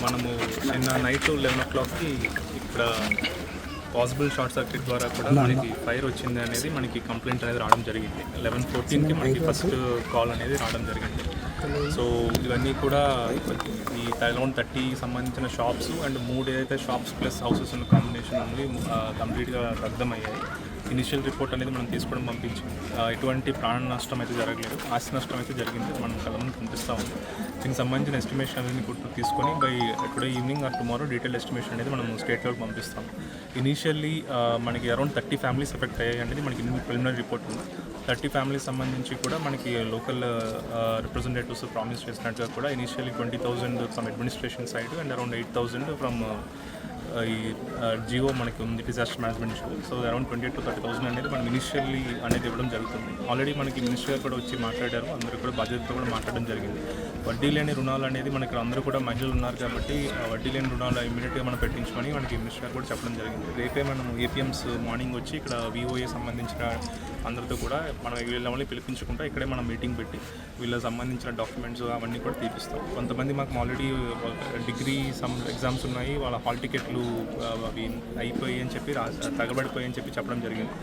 మనము నిన్న నైట్ 11 ఇక్కడ పాసిబుల్ షార్ట్ సర్క్యూట్ ద్వారా కూడా మనకి ఫైర్ వచ్చింది అనేది మనకి కంప్లైంట్ అనేది రావడం జరిగింది. 11:14కి మనకి ఫస్ట్ కాల్ అనేది రావడం జరిగింది. సో ఇవన్నీ కూడా ఈ అరౌండ్ 30 సంబంధించిన షాప్స్ అండ్ 3 ఏదైతే షాప్స్ ప్లస్ హౌసెస్ ఉన్న కాంబినేషన్ ఉంది కంప్లీట్గా దగ్ధమయ్యాయి. ఇనిషియల్ రిపోర్ట్ అనేది మనం తీసుకోవడం పంపించాం. ఎటువంటి ప్రాణ నష్టం అయితే జరగలేదు, ఆస్తి నష్టం అయితే జరిగింది, మనం కళ్ళ ముందు కనిపిస్తూ ఉంది. దీనికి సంబంధించిన ఎస్టిమేషన్ అనేది తీసుకొని by today evening or tomorrow detail estimation అనేది మనం స్టేట్ లెవెల్కి పంపిస్తాం. ఇనీషియల్లీ మనకి అరౌండ్ 30 ఫ్యామిలీస్ ఎఫెక్ట్ అయ్యాయి అనేది మనకి ప్రిలిమినరీ రిపోర్ట్ ఉంది. 30 ఫ్యామిలీస్ సంబంధించి కూడా మనకి లోకల్ రిప్రజెంటేటివ్స్ ప్రామిస్ చేసినట్టుగా కూడా initially 20,000 from administration side and around 8,000 from ఈ జియో మనకి ఉంది, disaster management show. So around 28,000 to 30,000 అనేది మనం ఇనిషియల్లీ అనేది ఇవ్వడం జరుగుతుంది. ఆల్రెడీ మనకి మినిస్టర్ కూడా వచ్చి మాట్లాడారు, అందరూ కూడా బాధ్యతతో కూడా మాట్లాడడం జరిగింది. వడ్డీ లేని రుణాలు అనేది మనకి అందరూ కూడా మహిళలు ఉన్నారు కాబట్టి వడ్డీ లేని రుణాలు ఇమీడియట్గా మనం పెట్టించమని మనకి మినిస్టర్ కూడా చెప్పడం జరిగింది. రేపే మనం ఏపీఎంస్ మార్నింగ్ వచ్చి ఇక్కడ విఓఏ సంబంధించిన అందరితో కూడా మనం వీళ్ళని పిలిపించుకుంటా ఇక్కడే మనం మీటింగ్ పెట్టి వీళ్ళకి సంబంధించిన డాక్యుమెంట్స్ అవన్నీ కూడా తీపిస్తాం. కొంతమంది మాకు ఆల్రెడీ డిగ్రీ ఎగ్జామ్స్ ఉన్నాయి, వాళ్ళ హాల్ టికెట్లు అవి అయిపోయి అని చెప్పి తగబడిపోయి అని చెప్పి చెప్పడం జరిగింది.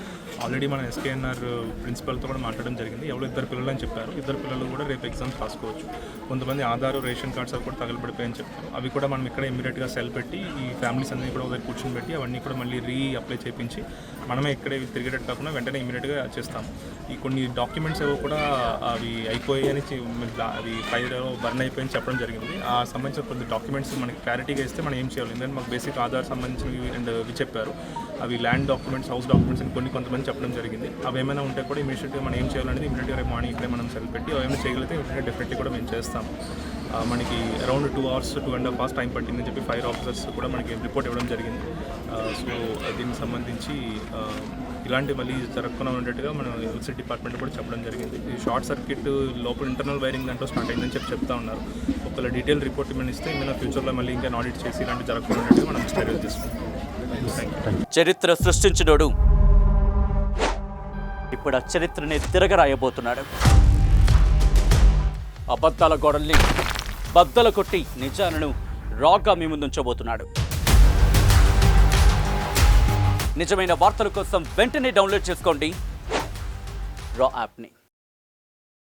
ఆల్రెడీ మన ఎస్కేఎన్ఆర్ ప్రిన్సిపల్తో కూడా మాట్లాడడం జరిగింది. ఎవరో 2 పిల్లలు అని చెప్పారు, 2 పిల్లలు కూడా రేపు ఎగ్జామ్స్ రాసుకోవచ్చు. కొంతమంది ఆధార్ రేషన్ కార్డ్స్ అవి కూడా తగలబడిపోయాయని చెప్పారు. అవి కూడా మనం ఇక్కడ ఇమీడియట్గా సెల్ పెట్టి ఈ ఫ్యామిలీస్ అన్నీ కూడా ఒకసారి కూర్చొని పెట్టి అవన్నీ కూడా మళ్ళీ అప్లై చేయించి మనమే ఇక్కడే తిరిగేటట్టు కాకుండా వెంటనే ఇమీడియట్గా చేస్తాము. ఈ కొన్ని డాక్యుమెంట్స్ ఏవో కూడా అవి అయిపోయాయి అని అవి ఫైర్ బర్న్ అయిపోయి చెప్పడం జరిగింది. ఆ సంబంధించిన కొన్ని డాక్యుమెంట్స్ మనకి క్లారిటీగా ఇస్తే మనం ఏం చేయాలి, ఎందుకంటే మాకు బేసిక్ ఆధార్ సంబంధించినవి అండ్ ఇవి చెప్పారు. అవి ల్యాండ్ డాక్యుమెంట్స్, హౌస్ డాక్యుమెంట్స్ అని కొంతమంది చెప్పడం జరిగింది. అవి ఏమైనా ఉంటే కూడా ఇమీడియట్గా మనం ఏం చేయాలనేది ఇమీడియట్గా రేపు మార్నింగ్ ఇక్కడే మనం సెల్ పెట్టి ఏమైనా చేయగలిగితే ఇమీడియట్గా డెఫినెట్లీ కూడా మేము చేస్తాము. మనకి అరౌండ్ 2 hours 2.5 hours టైం పట్టిందని చెప్పి ఫైర్ ఆఫీసర్స్ కూడా మనకి రిపోర్ట్ ఇవ్వడం జరిగింది. సో దీనికి సంబంధించి ఇలాంటి మళ్ళీ జరగకుండా ఉండేట్టుగా మనం ఎలక్ట్రిసిటీ డిపార్ట్మెంట్ కూడా చెప్పడం జరిగింది. ఈ షార్ట్ సర్క్యూట్ లోపల ఇంటర్నల్ వైరింగ్ దాంట్లో స్టార్ట్ అయిందని చెప్తా ఉన్నారు. ఒకవేళ డీటెయిల్ రిపోర్ట్ ఏమైనా ఇస్తే ఏమైనా ఫ్యూచర్లో మళ్ళీ ఇంకా ఆడిట్ చేసి ఇలాంటి జరగకుండా ఉండేట్టుగా మనం చర్యలు తీసుకుంటాం. చరిత్ర సృష్టించినోడు ఇప్పుడు ఆ చరిత్రని తిరగరాయబోతున్నాడు. అబద్ధాల గోడల్ని బద్దలు కొట్టి నిజాలను రాగా మీ ముందుంచబోతున్నాడు. నిజమైన వార్తల కోసం వెంటనే డౌన్లోడ్ చేసుకోండి రా యాప్ని.